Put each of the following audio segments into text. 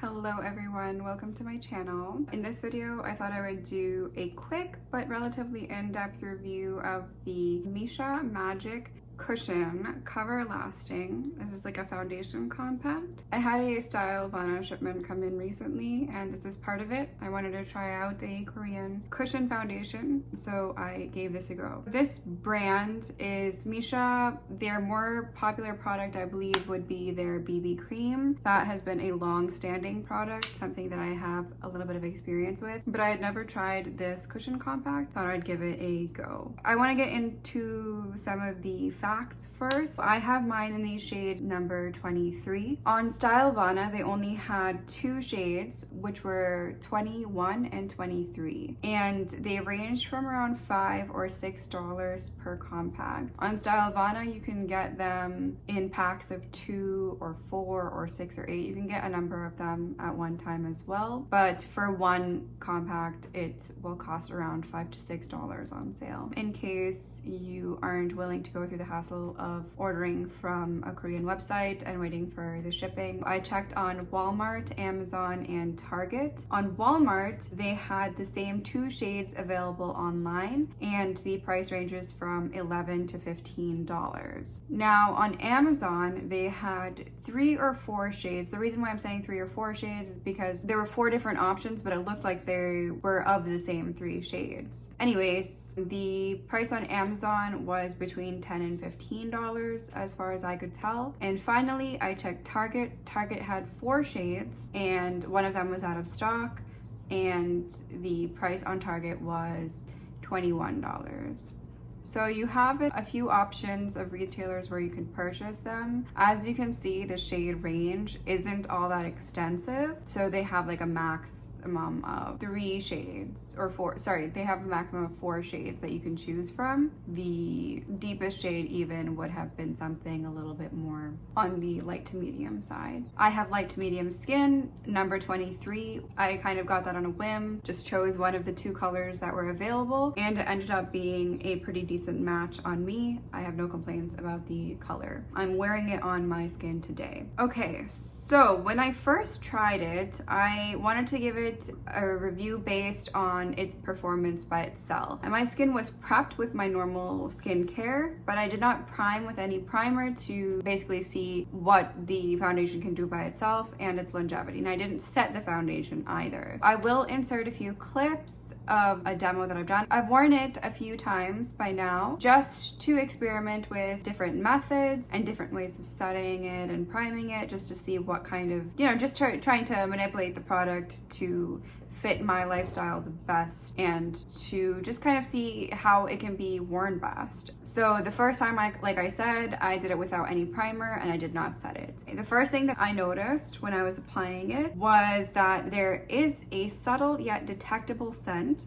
Hello everyone, welcome to my channel. In this video, I thought I would do a quick but relatively in-depth review of the Missha Magic Cushion Cover Lasting. This is like a foundation compact. I had a Stylevana shipment come in recently and this was part of it. I wanted to try out a Korean cushion foundation, so I gave this a go. This brand is Missha. Their more popular product, I believe, would be their BB cream. That has been a long-standing product, something that I have a little bit of experience with, but I had never tried this cushion compact. Thought I'd give it a go. I want to get into some of the facts first. I have mine in the shade number 23. On Stylevana, they only had two shades, which were 21 and 23, and they ranged from around $5 or $6 per compact. On Stylevana, you can get them in packs of 2 or 4 or 6 or 8. You can get a number of them at one time as well, but for one compact, it will cost around $5 to $6 on sale. In case you aren't willing to go through the hassle of ordering from a Korean website and waiting for the shipping, I checked on Walmart, Amazon, and Target. On Walmart, they had the same two shades available online, and the price ranges from $11 to $15. Now on Amazon, they had 3 or 4 shades. The reason why I'm saying 3 or 4 shades is because there were 4 different options, but it looked like they were of the same 3 shades. Anyways, the price on Amazon was between $10 and $15 as far as I could tell. And finally, I checked Target. Target had 4 shades and one of them was out of stock, and the price on Target was $21. So you have a few options of retailers where you can purchase them. As you can see, the shade range isn't all that extensive. So they have like a maximum of 3 shades, or 4, sorry, they have a maximum of 4 shades that you can choose from. The deepest shade even would have been something a little bit more on the light to medium side. I have light to medium skin, number 23. I kind of got that on a whim, just chose one of the 2 colors that were available, and it ended up being a pretty decent match on me. I have no complaints about the color. I'm wearing it on my skin today. Okay, so when I first tried it, I wanted to give it a review based on its performance by itself. And my skin was prepped with my normal skincare, but I did not prime with any primer to basically see what the foundation can do by itself and its longevity. And I didn't set the foundation either. I will insert a few clips of a demo that I've done. I've worn it a few times by now just to experiment with different methods and different ways of setting it and priming it, just to see what kind of, just trying to manipulate the product to fit my lifestyle the best and to just kind of see how it can be worn best. So the first time, like I said, I did it without any primer and I did not set it. The first thing that I noticed when I was applying it was that there is a subtle yet detectable scent.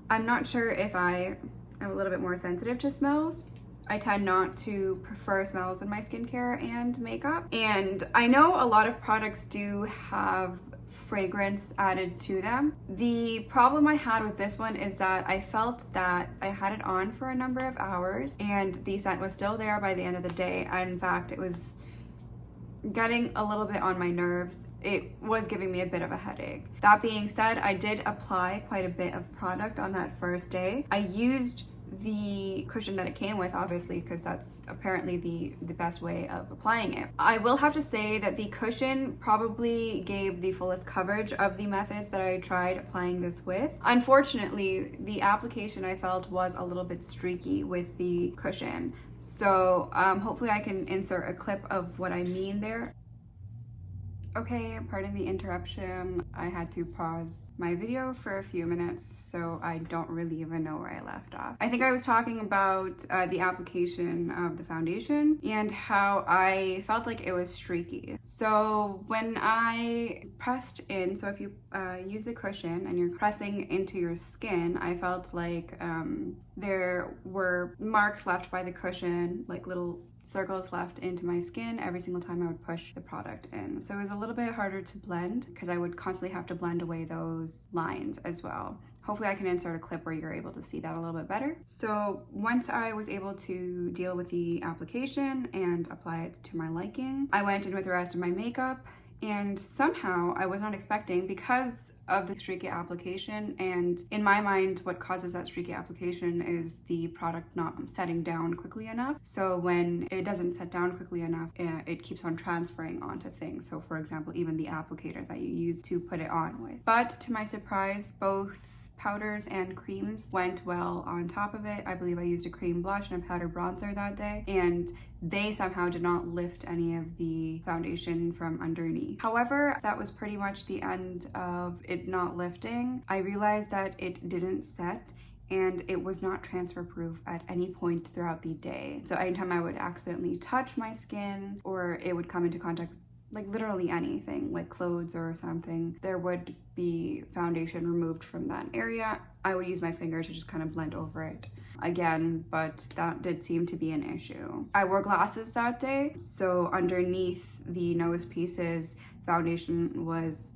I'm not sure if I am a little bit more sensitive to smells. I tend not to prefer smells in my skincare and makeup. And I know a lot of products do have fragrance added to them. The problem I had with this one is that I felt that I had it on for a number of hours and the scent was still there by the end of the day. And in fact, it was getting a little bit on my nerves. It was giving me a bit of a headache. That being said, I did apply quite a bit of product on that first day. I used the cushion that it came with, obviously, because that's apparently the best way of applying it. I will have to say that the cushion probably gave the fullest coverage of the methods that I tried applying this with. Unfortunately, the application I felt was a little bit streaky with the cushion. So hopefully I can insert a clip of what I mean there. Okay, pardon the interruption. I had to pause my video for a few minutes, so I don't really even know where I left off. I think I was talking about the application of the foundation and how I felt like it was streaky. So when I pressed in, so if you use the cushion and you're pressing into your skin, I felt like there were marks left by the cushion, like little circles left into my skin every single time I would push the product in. So it was a little bit harder to blend because I would constantly have to blend away those lines as well. Hopefully I can insert a clip where you're able to see that a little bit better. So once I was able to deal with the application and apply it to my liking, I went in with the rest of my makeup And somehow I was not expecting, because of the streaky application, and in my mind what causes that streaky application is the product not setting down quickly enough. So when it doesn't set down quickly enough, it keeps on transferring onto things. So for example, even the applicator that you use to put it on with. But to my surprise, both powders and creams went well on top of it. I believe I used a cream blush and a powder bronzer that day, and they somehow did not lift any of the foundation from underneath. However, that was pretty much the end of it not lifting. I realized that it didn't set, and it was not transfer proof at any point throughout the day. So anytime I would accidentally touch my skin, or it would come into contact with like literally anything, like clothes or something, there would be foundation removed from that area. I would use my finger to just kind of blend over it again, but that did seem to be an issue. I wore glasses that day, so underneath the nose pieces, foundation was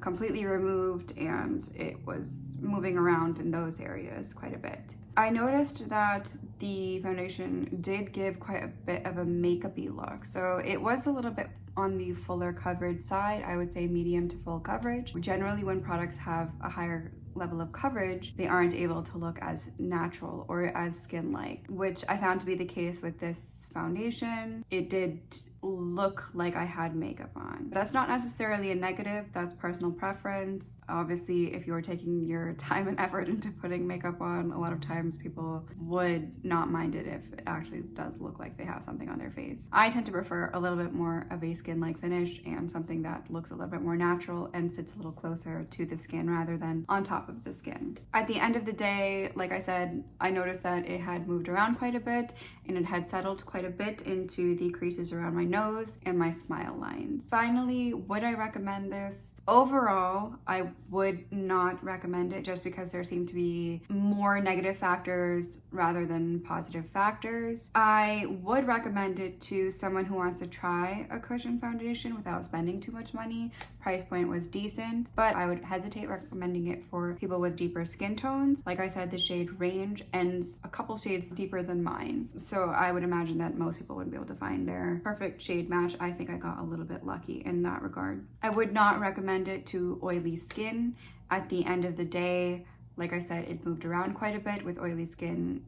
completely removed, and it was moving around in those areas quite a bit. I noticed that the foundation did give quite a bit of a makeup-y look, so it was a little bit on the fuller coverage side. I would say medium to full coverage. Generally, when products have a higher level of coverage, they aren't able to look as natural or as skin-like, which I found to be the case with this foundation. It did look like I had makeup on. That's not necessarily a negative, that's personal preference. Obviously, if you're taking your time and effort into putting makeup on, a lot of times people would not mind it if it actually does look like they have something on their face. I tend to prefer a little bit more of a skin-like finish and something that looks a little bit more natural and sits a little closer to the skin rather than on top of the skin. At the end of the day, like I said, I noticed that it had moved around quite a bit, and it had settled quite a bit into the creases around my nose and my smile lines. Finally, would I recommend this? Overall, I would not recommend it, just because there seem to be more negative factors rather than positive factors. I would recommend it to someone who wants to try a cushion foundation without spending too much money. Price point was decent, but I would hesitate recommending it for people with deeper skin tones. Like I said, the shade range ends a couple shades deeper than mine, so I would imagine that most people wouldn't be able to find their perfect shade match. I think I got a little bit lucky in that regard. I would not recommend it to oily skin. At the end of the day, like I said, it moved around quite a bit. With oily skin,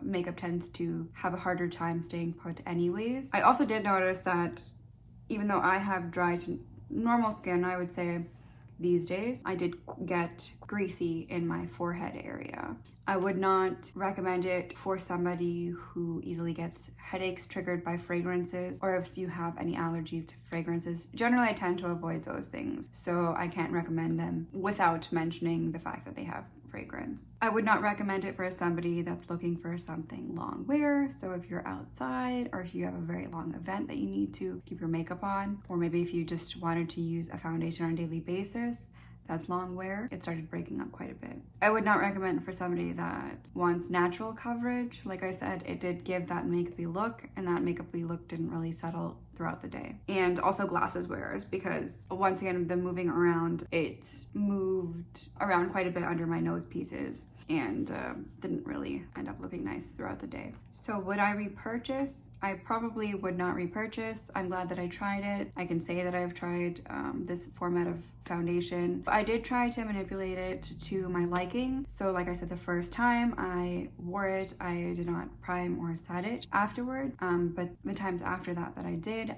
makeup tends to have a harder time staying put anyways. I also did notice that even though I have dry to normal skin, I would say these days, I did get greasy in my forehead area. I would not recommend it for somebody who easily gets headaches triggered by fragrances, or if you have any allergies to fragrances. Generally, I tend to avoid those things, so I can't recommend them without mentioning the fact that they have fragrance. I would not recommend it for somebody that's looking for something long wear. So if you're outside, or if you have a very long event that you need to keep your makeup on, or maybe if you just wanted to use a foundation on a daily basis, that's long wear, it started breaking up quite a bit. I would not recommend for somebody that wants natural coverage. Like I said, it did give that makeup-y look, and that makeup-y look didn't really settle throughout the day. And also glasses wearers, because once again, the moving around, it moved around quite a bit under my nose pieces, and didn't really end up looking nice throughout the day. So would I repurchase? I probably would not repurchase. I'm glad that I tried it. I can say that I've tried this format of foundation. I did try to manipulate it to my liking. So like I said, the first time I wore it, I did not prime or set it afterward. But the times after that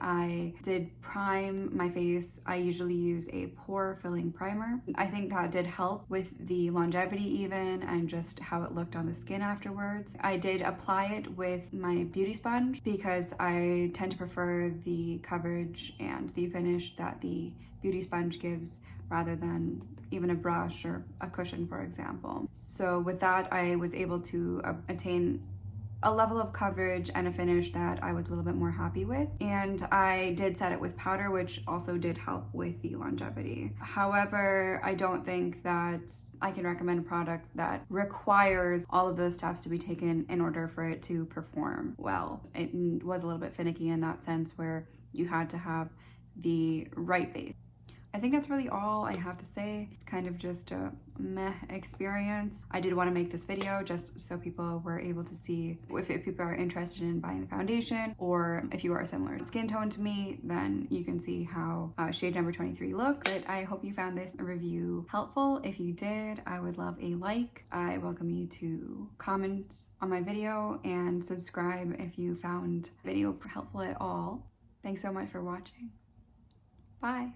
I did prime my face. I usually use a pore filling primer. I think that did help with the longevity even, and just how it looked on the skin afterwards. I did apply it with my beauty sponge, because I tend to prefer the coverage and the finish that the beauty sponge gives rather than even a brush or a cushion, for example. So with that, I was able to attain a level of coverage and a finish that I was a little bit more happy with. And I did set it with powder, which also did help with the longevity. However, I don't think that I can recommend a product that requires all of those steps to be taken in order for it to perform well. It was a little bit finicky in that sense, where you had to have the right base. I think that's really all I have to say. It's kind of just a meh experience. I did want to make this video just so people were able to see if people are interested in buying the foundation, or if you are a similar skin tone to me, then you can see how shade number 23 look. But I hope you found this review helpful. If you did, I would love a like. I welcome you to comment on my video and subscribe if you found the video helpful at all. Thanks so much for watching. Bye.